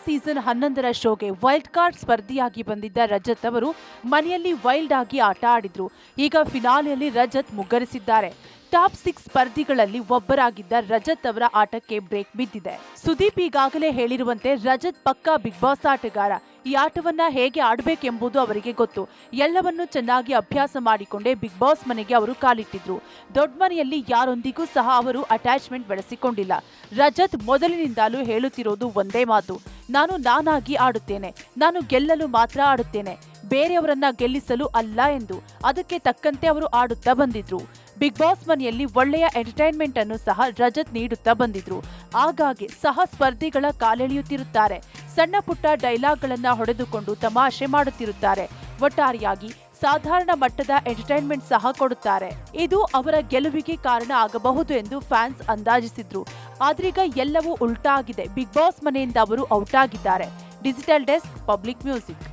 Season 11ರ ಶೋಗೆ wild card ಸ್ಪರ್ಧಿಯಾಗಿ ಬಂದಿದ್ದ ರಜತ್ ಅವರು ಮನೆಯಲ್ಲಿ ವೈಲ್ಡ್ ಆಗಿ ಆಟ ಆಡಿದ್ರು. ಈಗ ಫಿನಾಲೆಯಲ್ಲಿ ರಜತ್ ಮುಗ್ಗರಿಸಿದ್ದಾರೆ. ಟಾಪ್ 6 ಸ್ಪರ್ಧಿಗಳಲ್ಲಿ ಒಬ್ಬರಾಗಿದ್ದ ರಜತ್ ಅವರ ಆಟಕ್ಕೆ ಬ್ರೇಕ್ ಬಿದ್ದಿದೆ. ಸುದೀಪ್ ಈಗಾಗಲೇ ಹೇಳಿರುವಂತೆ ರಜತ್ ಪಕ್ಕಾ ಬಿಗ್ ಬಾಸ್ ಆಟಗಾರ. ಈ ಆಟವನ್ನ ಹೇಗೆ ಆಡಬೇಕೆಂಬುದು ಅವರಿಗೆ ಗೊತ್ತು. ಎಲ್ಲವನ್ನೂ ಚೆನ್ನಾಗಿ ಅಭ್ಯಾಸ ಮಾಡಿಕೊಂಡೇ ಬಿಗ್ ಬಾಸ್ ಮನೆಗೆ ಅವರು ಕಾಲಿಟ್ಟಿದ್ರು. ದೊಡ್ಡ ಮನೆಯಲ್ಲಿ ಯಾರೊಂದಿಗೂ ಸಹ ಅವರು ಅಟ್ಯಾಚ್ಮೆಂಟ್ ಬೆಳೆಸಿಕೊಂಡಿಲ್ಲ. ರಜತ್ ಮೊದಲಿನಿಂದಲೂ ಹೇಳುತ್ತಿರೋದು ಒಂದೇ ಮಾತು, ನಾನಾಗಿ ಆಡುತ್ತೇನೆ, ನಾನು ಗೆಲ್ಲಲು ಮಾತ್ರ ಆಡುತ್ತೇನೆ, ಬೇರೆಯವರನ್ನ ಗೆಲ್ಲಿಸಲು ಅಲ್ಲ ಎಂದು. ಅದಕ್ಕೆ ತಕ್ಕಂತೆ ಅವರು ಆಡುತ್ತಾ ಬಂದಿದ್ರು. ಬಿಗ್ ಬಾಸ್ ಮನೆಯಲ್ಲಿ ಒಳ್ಳೆಯ ಎಂಟರ್ಟೈನ್ಮೆಂಟ್ ಅನ್ನು ಸಹ ರಜತ್ ನೀಡುತ್ತಾ ಬಂದಿದ್ರು. ಆಗಾಗ್ಗೆ ಸಹ ಸ್ಪರ್ಧಿಗಳ ಕಾಲೆಳೆಯುತ್ತಿರುತ್ತಾರೆ. ಸಣ್ಣ ಪುಟ್ಟ ಡೈಲಾಗ್ಗಳನ್ನ ಹೊಡೆದುಕೊಂಡು ತಮಾಷೆ ಮಾಡುತ್ತಿರುತ್ತಾರೆ. ಒಟ್ಟಾರೆಯಾಗಿ ಸಾಧಾರಣ ಮಟ್ಟದ ಎಂಟರ್ಟೈನ್ಮೆಂಟ್ ಸಹ ಕೊಡುತ್ತಾರೆ. ಇದು ಅವರ ಗೆಲುವಿಗೆ ಕಾರಣ ಆಗಬಹುದು ಎಂದು ಫ್ಯಾನ್ಸ್ ಅಂದಾಜಿಸಿದ್ರು. ಆದ್ರೀಗ ಎಲ್ಲವೂ ಉಲ್ಟಾ ಆಗಿದೆ. ಬಿಗ್ ಬಾಸ್ ಮನೆಯಿಂದ ಅವರು ಔಟ್ ಆಗಿದ್ದಾರೆ. Digital desk, public music.